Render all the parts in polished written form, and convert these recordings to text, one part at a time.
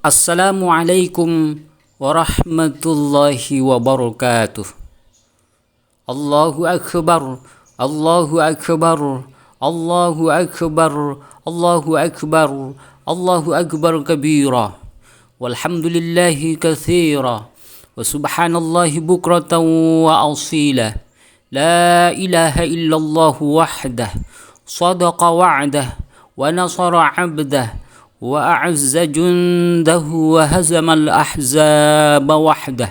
Assalamualaikum warahmatullahi wabarakatuh. Allahu akbar, Allahu akbar, Allahu akbar, Allahu akbar, Allahu akbar kabira. Walhamdulillahi katsira. Wa subhanallahi bukratan wa asila. La ilaha illallah wahdah. Sadaqa wa'dah wa nasara 'abdah. وأعز جنده وهزم الأحزاب وحده.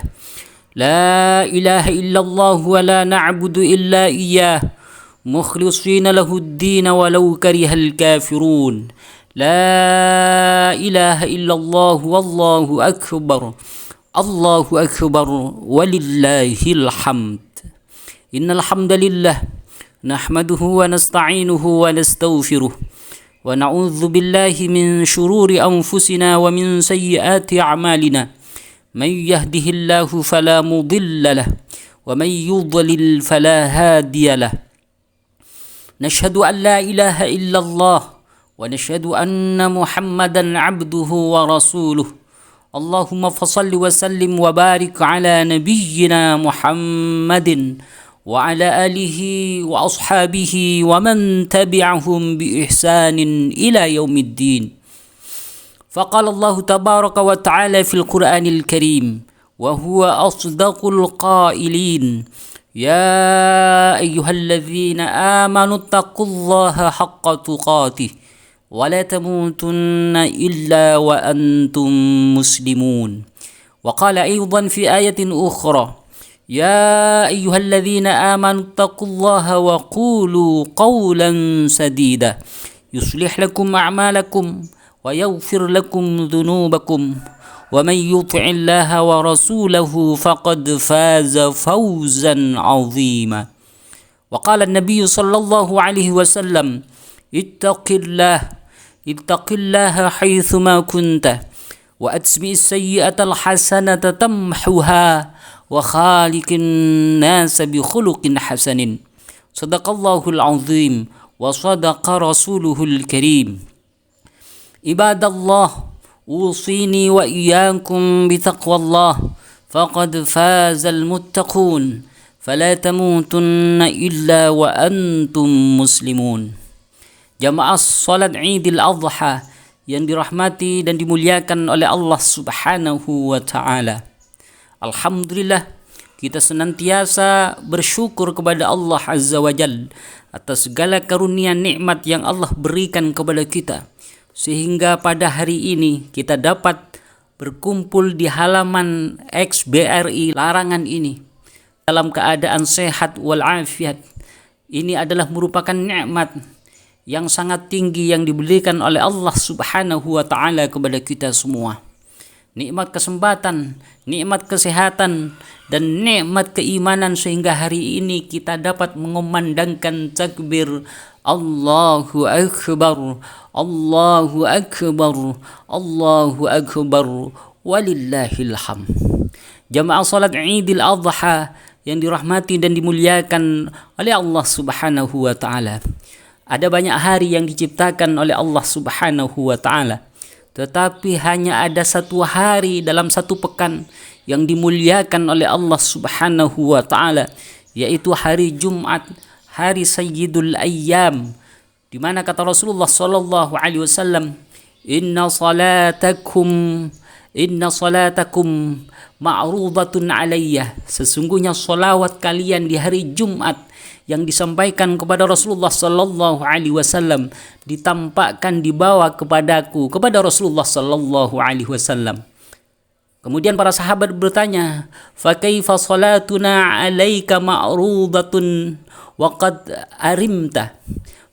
لا إله إلا الله ولا نعبد إلا إياه مخلصين له الدين ولو كره الكافرون. لا إله إلا الله والله أكبر الله أكبر ولله الحمد. إن الحمد لله نحمده ونستعينه ونستغفره ونعوذ بالله من شرور أنفسنا ومن سيئات أعمالنا. من يهده الله فلا مضل له ومن يضلل فلا هادي له. نشهد أن لا إله إلا الله ونشهد أن محمدا عبده ورسوله. اللهم فصل وسلم وبارك على نبينا محمد وعلى آله وأصحابه ومن تبعهم بإحسان إلى يوم الدين. فقال الله تبارك وتعالى في القرآن الكريم وهو أصدق القائلين: يا أيها الذين آمنوا اتقوا الله حق تقاته ولا تموتن إلا وأنتم مسلمون. وقال أيضا في آية أخرى: يا أيها الذين آمنوا اتقوا الله وقولوا قولا سديدا يصلح لكم أعمالكم ويغفر لكم ذنوبكم ومن يطع الله ورسوله فقد فاز فوزا عظيما. وقال النبي صلى الله عليه وسلم: اتق الله حيثما كنت وأتبع السيئة الحسنة تمحها وخالق الناس بخلق حسن. صدق الله العظيم وصدق رسوله الكريم. عباد الله، أوصيني وإياكم بتقوى الله فقد فاز المتقون فلا تموتن إلا وأنتم مسلمون. Jamaah salat Idul Adha yang dirahmati dan dimuliakan oleh Allah Subhanahu wa taala. Alhamdulillah, kita senantiasa bersyukur kepada Allah Azza wa Jalla atas segala karunia nikmat yang Allah berikan kepada kita, sehingga pada hari ini kita dapat berkumpul di halaman XBRI Larangan ini dalam keadaan sehat walafiat. Ini adalah merupakan nikmat yang sangat tinggi yang diberikan oleh Allah Subhanahu wa taala kepada kita semua. Nikmat kesempatan, nikmat kesehatan, dan nikmat keimanan sehingga hari ini kita dapat mengumandangkan takbir Allahu Akbar, Allahu Akbar, Allahu Akbar, walillahil hamd. Jamaah salat Idul Adha yang dirahmati dan dimuliakan oleh Allah Subhanahu wa taala. Ada banyak hari yang diciptakan oleh Allah Subhanahu wa taala, tetapi hanya ada satu hari dalam satu pekan yang dimuliakan oleh Allah Subhanahu wa taala, yaitu hari Jumat, hari Sayyidul Ayyam, di mana kata Rasulullah sallallahu alaihi wasallam, inna salatakum ma'rudatun alayya. Sesungguhnya salawat kalian di hari Jumat yang disampaikan kepada Rasulullah sallallahu alaihi wasallam ditampakkan, dibawa kepadaku, kepada Rasulullah sallallahu alaihi wasallam. Kemudian para sahabat bertanya, fa kaifa salatuna alaika ma'rudatun wa qad arimta?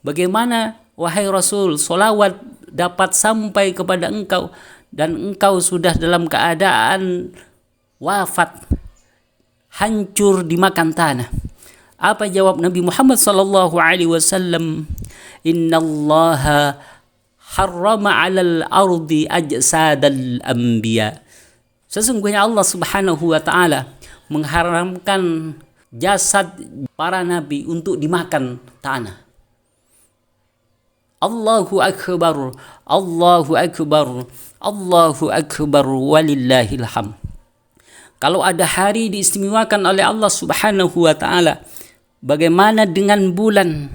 Bagaimana wahai Rasul, salawat dapat sampai kepada engkau dan engkau sudah dalam keadaan wafat, hancur dimakan tanah? Apa jawab Nabi Muhammad sallallahu alaihi wasallam? Innallaha harrama 'alal ardi ajsadal anbiya. Sesungguhnya Allah Subhanahu wa taala mengharamkan jasad para nabi untuk dimakan tanah. Allahu akbar, Allahu akbar, Allahu akbar, walillahil hamd. Kalau ada hari diistimewakan oleh Allah Subhanahu wa taala, bagaimana dengan bulan?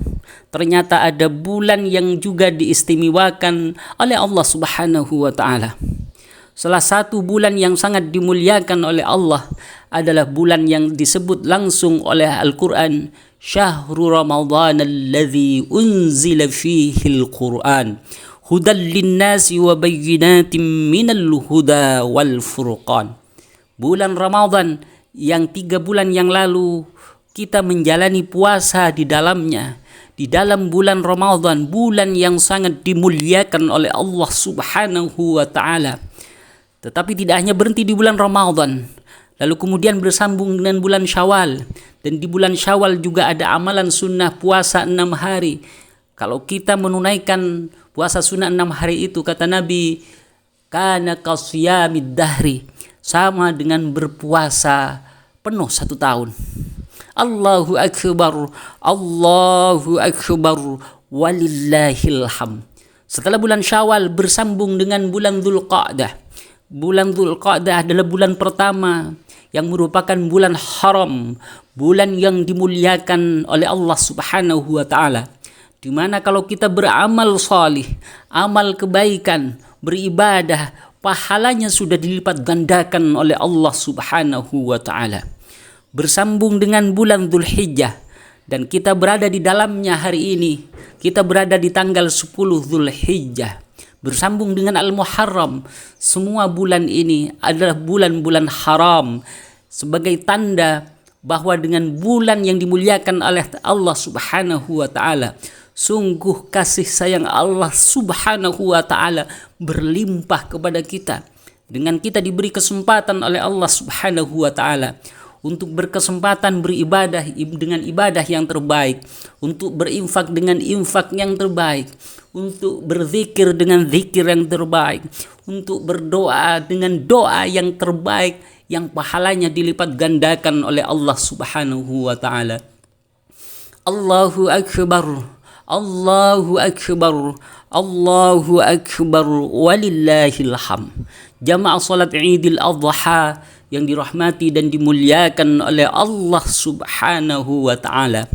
Ternyata ada bulan yang juga diistimewakan oleh Allah Subhanahu wa taala. Salah satu bulan yang sangat dimuliakan oleh Allah adalah bulan yang disebut langsung oleh Al-Quran, Syahrul Ramadan alladzi unzila fihil Quran hudal linnasi wa bayyinatin minal huda wal furqan. Bulan Ramadan yang 3 bulan yang lalu kita menjalani puasa di dalamnya. Di dalam bulan Ramadan, bulan yang sangat dimuliakan oleh Allah Subhanahu wa taala. Tetapi tidak hanya berhenti di bulan Ramadan, lalu kemudian bersambung dengan bulan Syawal. Dan di bulan Syawal juga ada amalan sunnah puasa 6 hari. Kalau kita menunaikan puasa sunnah 6 hari itu, kata Nabi, kana qasiyamid dahri, sama dengan berpuasa penuh 1 tahun. Allahu akbar, Allahu akbar, walillahil hamd. Setelah bulan Syawal bersambung dengan bulan Dzulqa'dah. Bulan Dzulqa'dah adalah bulan pertama yang merupakan bulan haram, bulan yang dimuliakan oleh Allah Subhanahu wa taala. Di mana kalau kita beramal salih, amal kebaikan, beribadah, pahalanya sudah dilipat gandakan oleh Allah Subhanahu wa taala. Bersambung dengan bulan Dzulhijjah, dan kita berada di dalamnya hari ini. Kita berada di tanggal 10 Dzulhijjah. Bersambung dengan Al-Muharram. Semua bulan ini adalah bulan-bulan haram, sebagai tanda bahwa dengan bulan yang dimuliakan oleh Allah Subhanahu wa taala, sungguh kasih sayang Allah Subhanahu wa taala berlimpah kepada kita. Dengan kita diberi kesempatan oleh Allah Subhanahu wa taala untuk berkesempatan beribadah dengan ibadah yang terbaik, untuk berinfak dengan infak yang terbaik, untuk berzikir dengan zikir yang terbaik, untuk berdoa dengan doa yang terbaik yang pahalanya dilipat gandakan oleh Allah Subhanahu wa taala. Allahu akbar, Allahu akbar, Allahu akbar, walillahil hamd. Jamaah salat Idul Adha yang dirahmati dan dimuliakan oleh Allah Subhanahu wa taala.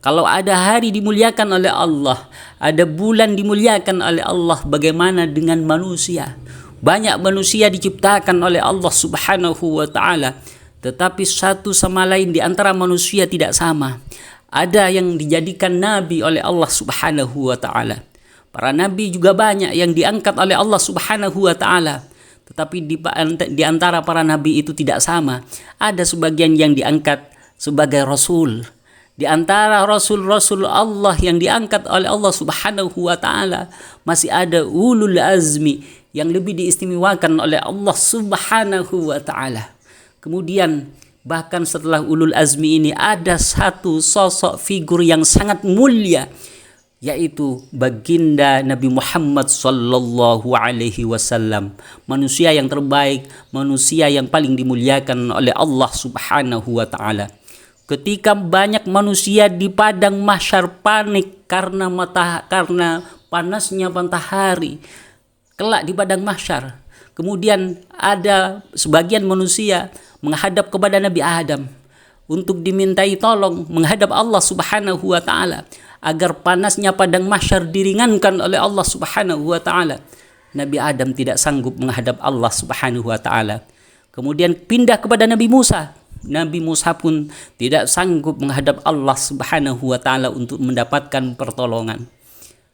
Kalau ada hari dimuliakan oleh Allah, ada bulan dimuliakan oleh Allah, bagaimana dengan manusia? Banyak manusia diciptakan oleh Allah Subhanahu wa taala, tetapi satu sama lain di antara manusia tidak sama. Ada yang dijadikan nabi oleh Allah Subhanahu wa taala. Para nabi juga banyak yang diangkat oleh Allah Subhanahu wa taala. Tetapi di antara para nabi itu tidak sama. Ada sebagian yang diangkat sebagai rasul. Di antara rasul-rasul Allah yang diangkat oleh Allah Subhanahu wa taala, masih ada ulul azmi yang lebih diistimewakan oleh Allah Subhanahu wa taala. Kemudian bahkan setelah ulul azmi ini ada satu sosok figur yang sangat mulia, yaitu baginda Nabi Muhammad sallallahu alaihi wasallam, manusia yang terbaik, manusia yang paling dimuliakan oleh Allah Subhanahu wa taala. Ketika banyak manusia di padang mahsyar panik karena panasnya matahari kelak di padang mahsyar, kemudian ada sebagian manusia menghadap kepada Nabi Adam untuk dimintai tolong menghadap Allah Subhanahu wa taala agar panasnya padang mahsyar diringankan oleh Allah Subhanahu wa taala. Nabi Adam tidak sanggup menghadap Allah Subhanahu wa taala. Kemudian pindah kepada Nabi Musa. Nabi Musa pun tidak sanggup menghadap Allah Subhanahu wa taala untuk mendapatkan pertolongan.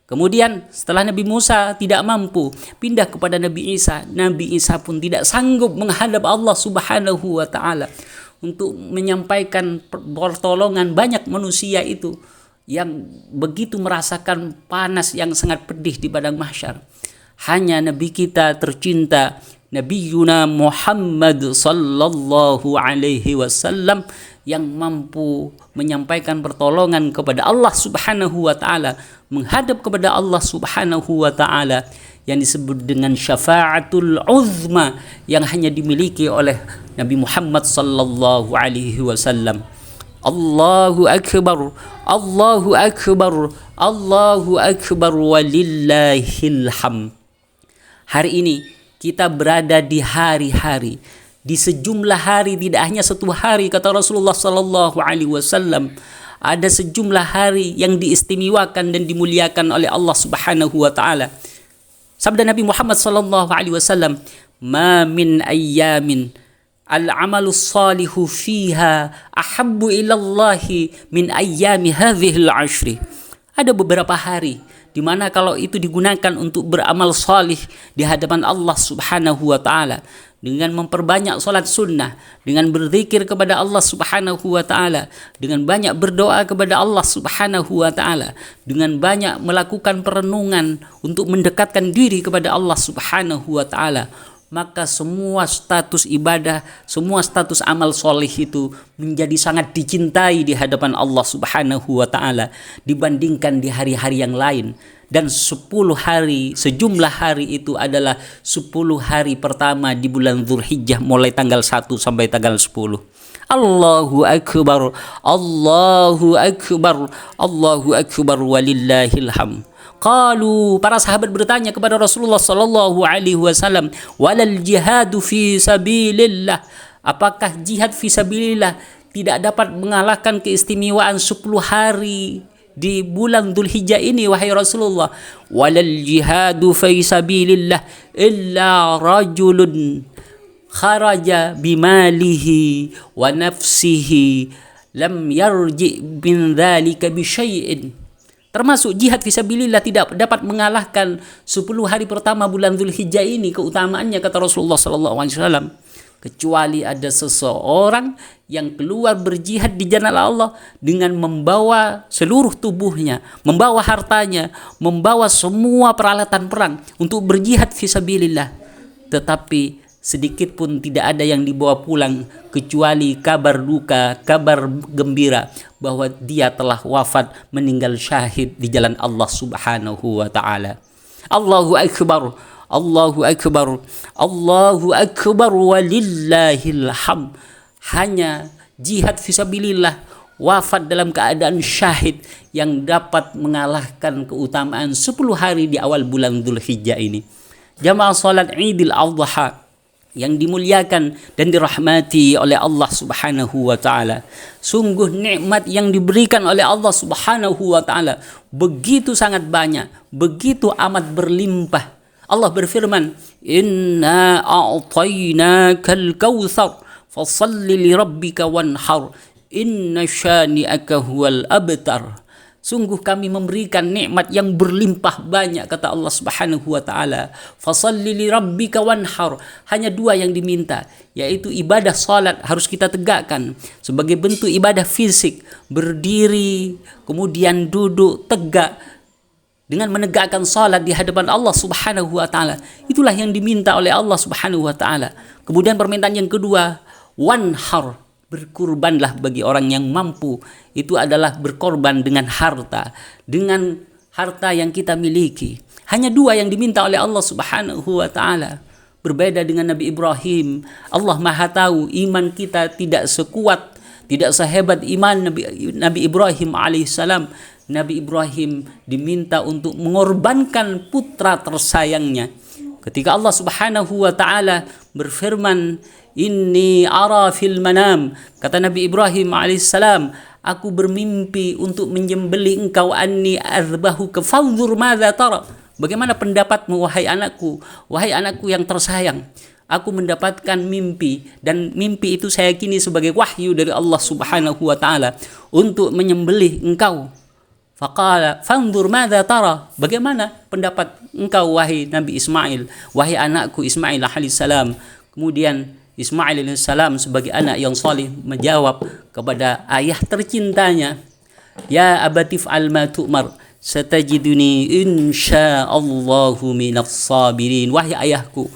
Kemudian setelah Nabi Musa tidak mampu, pindah kepada Nabi Isa. Nabi Isa pun tidak sanggup menghadap Allah Subhanahu wa taala untuk menyampaikan pertolongan. Banyak manusia itu yang begitu merasakan panas yang sangat pedih di padang mahsyar. Hanya Nabi kita tercinta, Nabiyuna Muhammad sallallahu alaihi wasallam, yang mampu menyampaikan pertolongan kepada Allah Subhanahu wa taala, menghadap kepada Allah Subhanahu wa taala, yang disebut dengan syafaatul uzma, yang hanya dimiliki oleh Nabi Muhammad sallallahu alaihi wasallam. Allahu akbar, Allahu akbar, Allahu akbar walillahil hamd. Hari ini kita berada di hari-hari, di sejumlah hari, tidak hanya satu hari, kata Rasulullah sallallahu alaihi wasallam. Ada sejumlah hari yang diistimewakan dan dimuliakan oleh Allah Subhanahu wa taala. Sabda Nabi Muhammad sallallahu alaihi wasallam, "Ma min ayyamin al-amalu salihu fiha ahabbu ilallahi min ayyami hadhil ashri." Ada beberapa hari di mana kalau itu digunakan untuk beramal salih di hadapan Allah Subhanahu wa taala, dengan memperbanyak salat sunnah, dengan berzikir kepada Allah Subhanahu wa taala, dengan banyak berdoa kepada Allah Subhanahu wa taala, dengan banyak melakukan perenungan untuk mendekatkan diri kepada Allah Subhanahu wa taala, maka semua status ibadah, semua status amal soleh itu menjadi sangat dicintai di hadapan Allah Subhanahu wa taala dibandingkan di hari-hari yang lain. Dan 10 hari, sejumlah hari itu adalah 10 hari pertama di bulan Dzulhijjah, mulai tanggal 1 sampai tanggal 10. Allahu akbar, Allahu akbar, Allahu akbar walillahil hamd. Qalu, para sahabat bertanya kepada Rasulullah sallallahu alaihi wasallam, walal jihadu fi sabilillah, apakah jihad fi sabilillah tidak dapat mengalahkan keistimewaan 10 hari di bulan Dzulhijjah ini, wahai Rasulullah? Walal jihadu fi sabilillah illa rajulun kharaja bimalihi wa nafsihi lam yarji bin dzalika bi syai'in. Termasuk jihad fisabilillah tidak dapat mengalahkan 10 hari pertama bulan Dzulhijjah ini, keutamaannya, kata Rasulullah sallallahu alaihi wasallam, kecuali ada seseorang yang keluar berjihad di jalan Allah dengan membawa seluruh tubuhnya, membawa hartanya, membawa semua peralatan perang untuk berjihad fisabilillah, tetapi sedikit pun tidak ada yang dibawa pulang kecuali kabar duka, kabar gembira bahwa dia telah wafat, meninggal syahid di jalan Allah Subhanahu wa taala. Allahu akbar, Allahu akbar, Allahu akbar walillahil hamd. Hanya jihad fisabilillah, wafat dalam keadaan syahid, yang dapat mengalahkan keutamaan 10 hari di awal bulan Dzulhijjah ini. Jamaah salat Idul Adha yang dimuliakan dan dirahmati oleh Allah Subhanahu wa taala. Sungguh nikmat yang diberikan oleh Allah Subhanahu wa taala begitu sangat banyak, begitu amat berlimpah. Allah berfirman, "Inna a'tainakal kautsar fashalli li rabbika wanhar inna syani'aka huwal abtar." Sungguh kami memberikan nikmat yang berlimpah banyak, kata Allah Subhanahu wa taala. Fashalli li rabbika wanhar. Hanya 2 yang diminta, yaitu ibadah salat harus kita tegakkan sebagai bentuk ibadah fisik, berdiri, kemudian duduk tegak dengan menegakkan salat di hadapan Allah Subhanahu wa taala. Itulah yang diminta oleh Allah Subhanahu wa taala. Kemudian permintaan yang kedua, wanhar, berkurbanlah bagi orang yang mampu. Itu adalah berkorban dengan harta yang kita miliki. Hanya 2 yang diminta oleh Allah Subhanahu wa taala. Berbeda dengan Nabi Ibrahim, Allah Maha tahu iman kita tidak sekuat, tidak sehebat iman Nabi Ibrahim alaihissalam. Nabi Ibrahim diminta untuk mengorbankan putra tersayangnya. Ketika Allah Subhanahu wa taala berfirman, "Inni ara fil manam," kata Nabi Ibrahim alaihissalam, "Aku bermimpi untuk menyembelih engkau, anni azbahuka fanzur madza tara." Bagaimana pendapatmu, wahai anakku yang tersayang? Aku mendapatkan mimpi, dan mimpi itu saya yakini sebagai wahyu dari Allah Subhanahu wa taala untuk menyembelih engkau. Faqala fanzur madza tara. Bagaimana pendapat engkau, wahai Nabi Ismail, wahai anakku Ismail alaihissalam? Kemudian Ismail alaihissalam sebagai anak yang saleh menjawab kepada ayah tercintanya, "Ya abatif al ma tu'mar, satajiduni insyaallahu minas sabirin." Wahai ayahku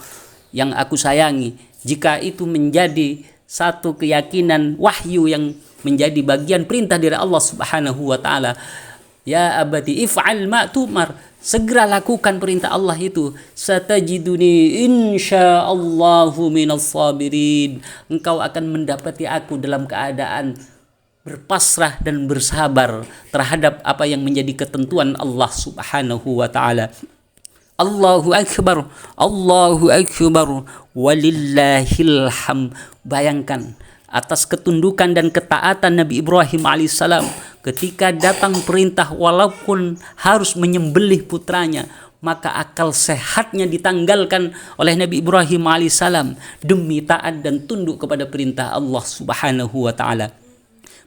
yang aku sayangi, jika itu menjadi satu keyakinan wahyu yang menjadi bagian perintah dari Allah Subhanahu wa taala, ya abati if'al ma tu'mar, segera lakukan perintah Allah itu. Satajiduni insyaallahu minas sabirin. Engkau akan mendapati aku dalam keadaan berpasrah dan bersabar terhadap apa yang menjadi ketentuan Allah Subhanahu wa taala. Allahu akbar, Allahu akbar, walillahil ham. Bayangkan atas ketundukan dan ketaatan Nabi Ibrahim alaihissalam ketika datang perintah walaupun harus menyembelih putranya, maka akal sehatnya ditanggalkan oleh Nabi Ibrahim alaihissalam demi taat dan tunduk kepada perintah Allah Subhanahu wa taala.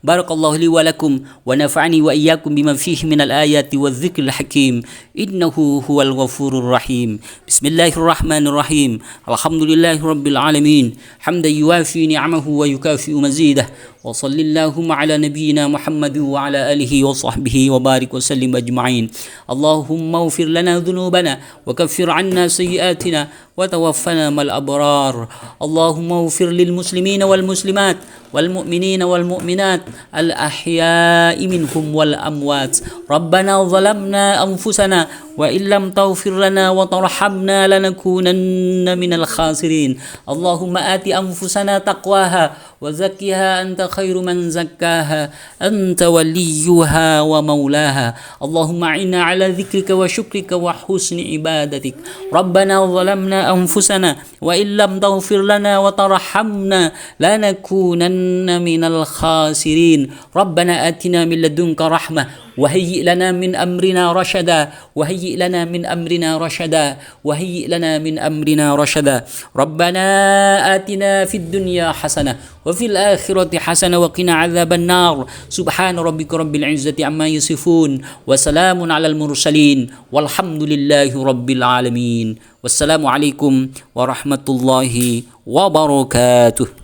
Barakallahu li wa lakum wa nafa'ani wa iyyakum bima fihi minal ayati wadh-dhikril hakim innahu huwal ghafurur rahim. Bismillahirrahmanirrahim. Alhamdulillahi rabbil alamin hamdan yuwafi ni'amahu wa yukafi'u mazidah. Wa sallallahu ala nabiyyina Muhammad wa ala alihi wa sahbihi wa barik wa sallim ajma'in. Allahumma ighfir lana dhunubana wa kaffir 'anna sayyi'atina wa tawaffana mal abrar. Allahumma ighfir lil muslimina wal muslimat wal mu'minina wal mu'minat al ahya'i minhum wal amwat. Rabbana zalamna anfusana wa illam taghfir lana wa tarhamna lanakunanna minal khasirin. Allahumma ati anfusana taqwaha wa zakkiha anta khairu man zakkaha anta waliyuha wa maulaha. Allahumma inna ala dzikrika wa syukrika wa husni ibadatik. Rabbana zalamna anfusana wa illam taghfir lana wa tarhamna lanakunanna minal khasirin. Rabbana atina min ladunka rahmah وهيئ لنا من أمرنا رشدا وهيئ لنا من أمرنا رشدا وهيئ لنا من أمرنا رشدا. ربنا آتنا في الدنيا حسنة وفي الآخرة حسنة وقنا عذاب النار. سبحان ربك رب العزة عما يصفون وسلام على المرسلين والحمد لله رب العالمين. والسلام عليكم ورحمة الله وبركاته.